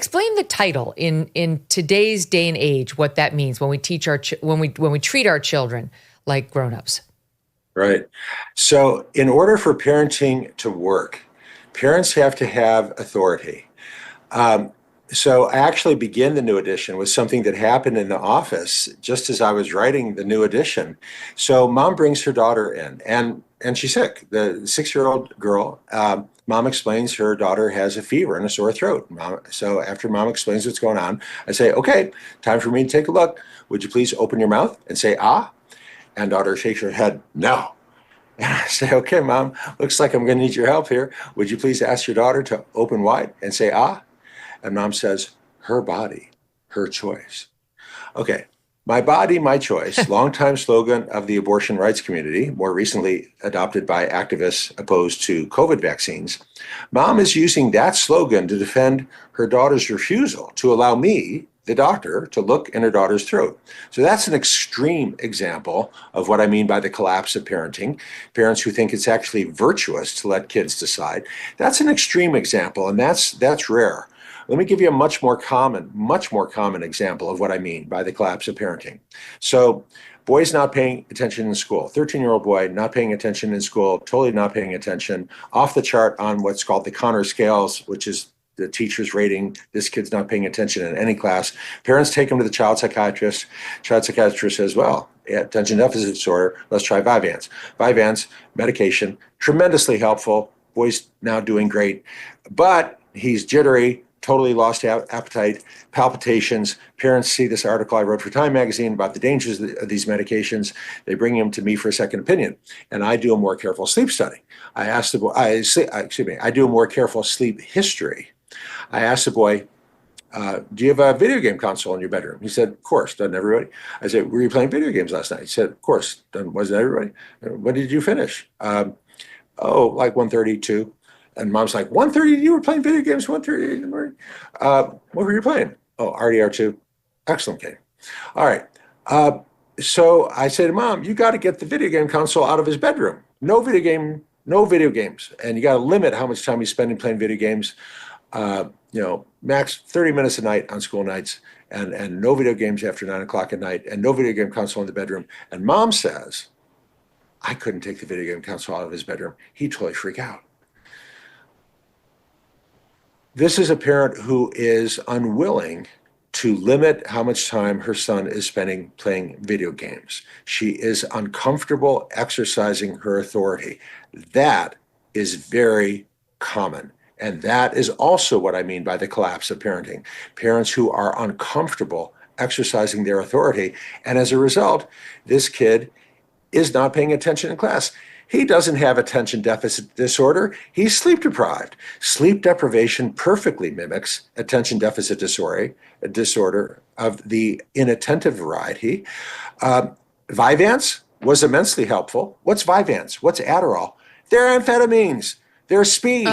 explain the title in today's day and age, what that means when we teach when we treat our children like grown-ups. Right. So in order for parenting to work, parents have to have authority. So I actually begin the new edition with something that happened in the office just as I was writing the new edition. So mom brings her daughter in, and she's sick. The 6-year-old girl, mom explains her daughter has a fever and a sore throat. So after mom explains what's going on, I say, okay, time for me to take a look. Would you please open your mouth and say, ah? And daughter shakes her head, no. And I say, okay, mom, looks like I'm going to need your help here. Would you please ask your daughter to open wide and say, ah? And mom says, her body, her choice. Okay, my body, my choice, longtime slogan of the abortion rights community, more recently adopted by activists opposed to COVID vaccines. Mom is using that slogan to defend her daughter's refusal to allow me, the doctor, to look in her daughter's throat. So that's an extreme example of what I mean by the collapse of parenting. Parents who think it's actually virtuous to let kids decide. That's an extreme example, and that's rare. Let me give you a much more common example of what I mean by the collapse of parenting. So boys not paying attention in school, 13-year-old boy not paying attention in school, totally not paying attention, off the chart on what's called the Connor scales, which is the teacher's rating, this kid's not paying attention in any class. Parents take him to the child psychiatrist. Child psychiatrist says, well, attention deficit disorder, let's try Vyvanse. Vyvanse, medication, tremendously helpful. Boy's now doing great, but he's jittery, totally lost appetite, palpitations. Parents see this article I wrote for Time Magazine about the dangers of these medications. They bring him to me for a second opinion, and I do a more careful sleep study. I do a more careful sleep history. I asked the boy, do you have a video game console in your bedroom? He said, of course, doesn't everybody? I said, were you playing video games last night? He said, of course, wasn't everybody? When did you finish? Like 1:32. And mom's like, 1:30, you were playing video games, 1:30 in the morning? What were you playing? Oh, RDR2. Excellent game. All right. So I say to mom, you got to get the video game console out of his bedroom. No video games. And you got to limit how much time he's spending playing video games. Max 30 minutes a night on school nights, and no video games after 9 o'clock at night, and no video game console in the bedroom. And mom says, I couldn't take the video game console out of his bedroom. He'd totally freak out. This is a parent who is unwilling to limit how much time her son is spending playing video games. She is uncomfortable exercising her authority. That is very common. And that is also what I mean by the collapse of parenting. Parents who are uncomfortable exercising their authority. And as a result, this kid is not paying attention in class. He doesn't have attention deficit disorder. He's sleep deprived. Sleep deprivation perfectly mimics attention deficit disorder of the inattentive variety. Vyvanse was immensely helpful. What's Vyvanse? What's Adderall? They're amphetamines. They're speed.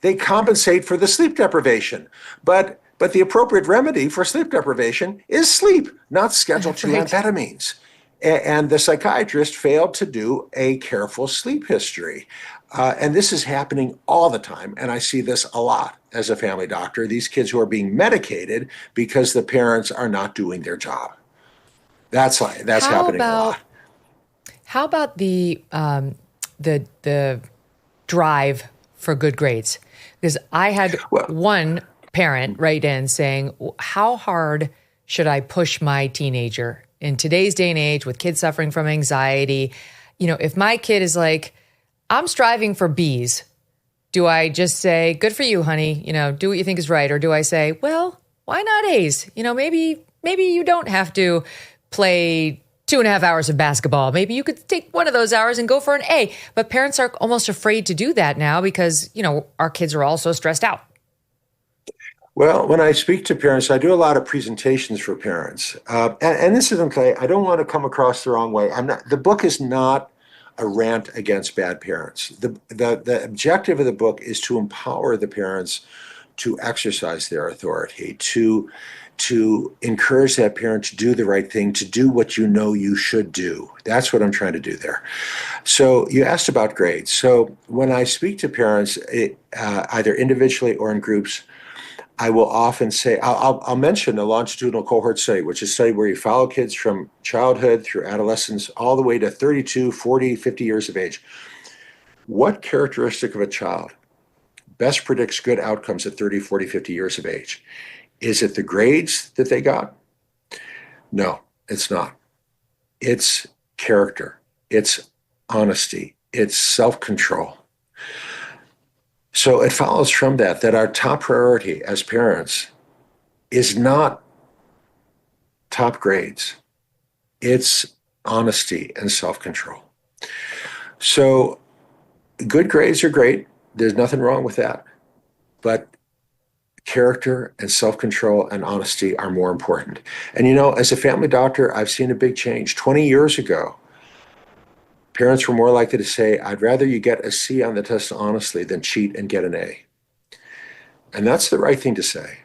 They compensate for the sleep deprivation. But the appropriate remedy for sleep deprivation is sleep, not Schedule II amphetamines. And the psychiatrist failed to do a careful sleep history. And this is happening all the time. And I see this a lot as a family doctor, these kids who are being medicated because the parents are not doing their job. That's happening a lot. How about the drive for good grades? Because I had one parent write in saying, how hard should I push my teenager in today's day and age with kids suffering from anxiety? If my kid is like, I'm striving for B's, do I just say, good for you, honey, do what you think is right? Or do I say, well, why not A's? Maybe you don't have to play 2.5 hours of basketball. Maybe you could take one of those hours and go for an A. But parents are almost afraid to do that now because, our kids are all so stressed out. Well, when I speak to parents, I do a lot of presentations for parents. And this is okay. I don't want to come across the wrong way. The book is not a rant against bad parents. The objective of the book is to empower the parents to exercise their authority, to encourage that parent to do the right thing, to do what you should do. That's what I'm trying to do there. So you asked about grades. So when I speak to parents, either individually or in groups, I will often say, I'll mention a longitudinal cohort study, which is a study where you follow kids from childhood through adolescence all the way to 32, 40, 50 years of age. What characteristic of a child best predicts good outcomes at 30, 40, 50 years of age? Is it the grades that they got? No, it's not. It's character. It's honesty. It's self-control. So it follows from that our top priority as parents is not top grades. It's honesty and self-control. So good grades are great. There's nothing wrong with that. But character and self-control and honesty are more important. And as a family doctor, I've seen a big change. 20 years ago, parents were more likely to say, I'd rather you get a C on the test honestly than cheat and get an A. And that's the right thing to say.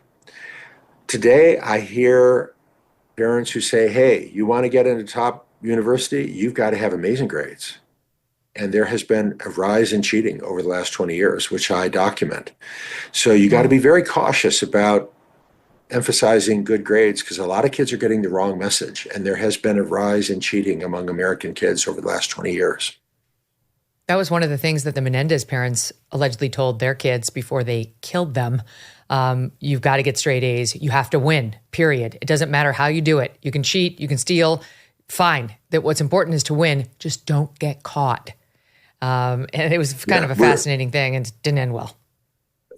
Today, I hear parents who say, hey, you want to get into top university, you've got to have amazing grades. And there has been a rise in cheating over the last 20 years, which I document. So you got to be very cautious about emphasizing good grades because a lot of kids are getting the wrong message. And there has been a rise in cheating among American kids over the last 20 years. That was one of the things that the Menendez parents allegedly told their kids before they killed them. You've got to get straight A's. You have to win, period. It doesn't matter how you do it. You can cheat, you can steal, fine. That what's important is to win. Just don't get caught. And it was kind of a fascinating thing and didn't end well.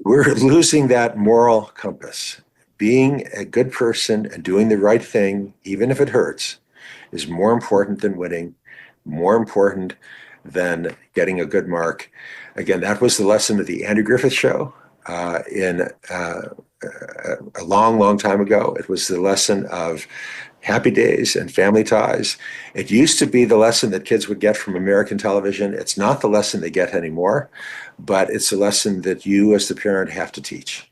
We're losing that moral compass. Being a good person and doing the right thing, even if it hurts, is more important than winning, more important than getting a good mark. Again, that was the lesson of the Andrew Griffith Show in a long, long time ago. It was the lesson of Happy Days and Family Ties. It used to be the lesson that kids would get from American television. It's not the lesson they get anymore, but it's a lesson that you as the parent have to teach.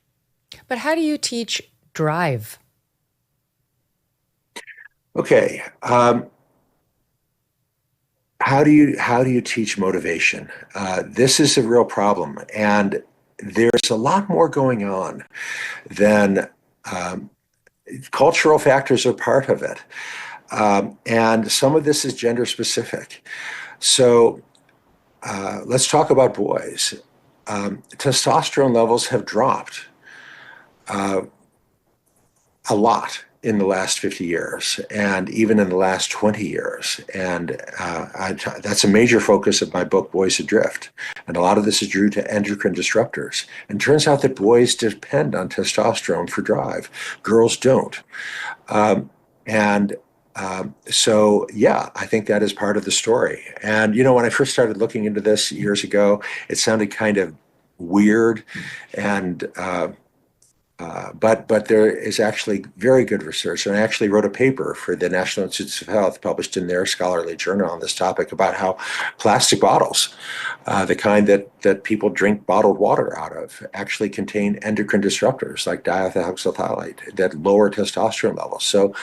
But how do you teach drive? Okay. How do you teach motivation? This is a real problem. And there's a lot more going on than cultural factors are part of it. And some of this is gender specific. So let's talk about boys. Testosterone levels have dropped a lot in the last 50 years and even in the last 20 years. And that's a major focus of my book, Boys Adrift. And a lot of this is due to endocrine disruptors. And it turns out that boys depend on testosterone for drive. Girls don't. So, I think that is part of the story. And, when I first started looking into this years ago, it sounded kind of weird and but there is actually very good research. And I actually wrote a paper for the National Institutes of Health published in their scholarly journal on this topic about how plastic bottles, the kind that people drink bottled water out of, actually contain endocrine disruptors like diethylhexyl phthalate that lower testosterone levels. So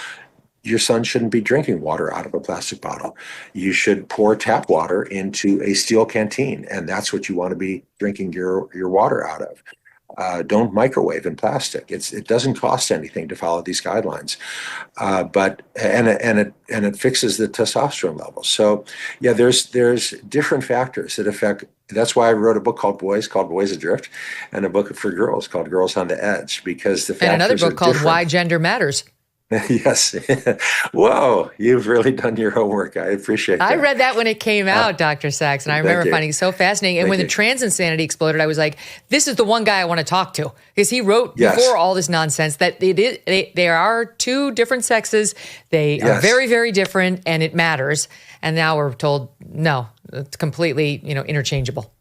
your son shouldn't be drinking water out of a plastic bottle. You should pour tap water into a steel canteen, and that's what you want to be drinking your water out of. Don't microwave in plastic. It doesn't cost anything to follow these guidelines, but it fixes the testosterone levels. So there's different factors that affect. That's why I wrote a book called Boys Adrift, and a book for girls called Girls on the Edge, because the factors and another book are called different. Why Gender Matters. Yes. Whoa, you've really done your homework. I appreciate that. I read that when it came out, Dr. Sax, and I remember finding it so fascinating. And when the trans insanity exploded, I was like, this is the one guy I want to talk to. Because he wrote before all this nonsense that there are two different sexes. They are very, very different, and it matters. And now we're told, no, it's completely, interchangeable.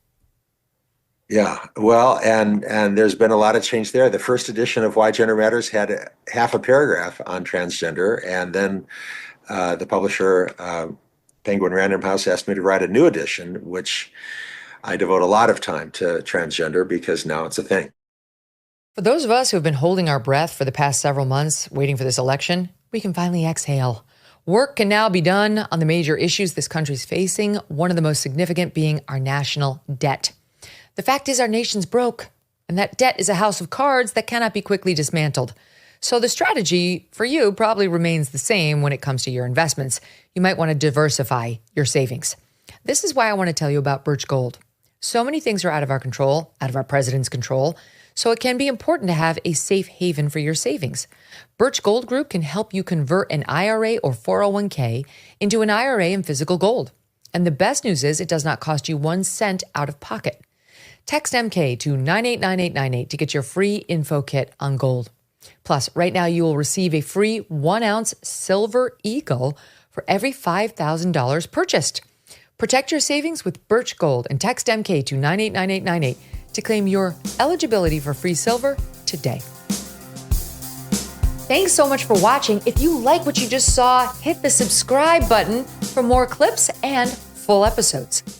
Yeah, well, and there's been a lot of change there. The first edition of Why Gender Matters had half a paragraph on transgender, and then the publisher, Penguin Random House, asked me to write a new edition, which I devote a lot of time to transgender because now it's a thing. For those of us who have been holding our breath for the past several months, waiting for this election, we can finally exhale. Work can now be done on the major issues this country's facing, one of the most significant being our national debt. The fact is our nation's broke. And that debt is a house of cards that cannot be quickly dismantled. So the strategy for you probably remains the same when it comes to your investments. You might want to diversify your savings. This is why I want to tell you about Birch Gold. So many things are out of our control, out of our president's control. So it can be important to have a safe haven for your savings. Birch Gold Group can help you convert an IRA or 401k into an IRA in physical gold. And the best news is it does not cost you 1 cent out of pocket. Text MK to 989898 to get your free info kit on gold. Plus, right now you will receive a free 1-ounce silver eagle for every $5,000 purchased. Protect your savings with Birch Gold and text MK to 989898 to claim your eligibility for free silver today. Thanks so much for watching. If you like what you just saw, hit the subscribe button for more clips and full episodes.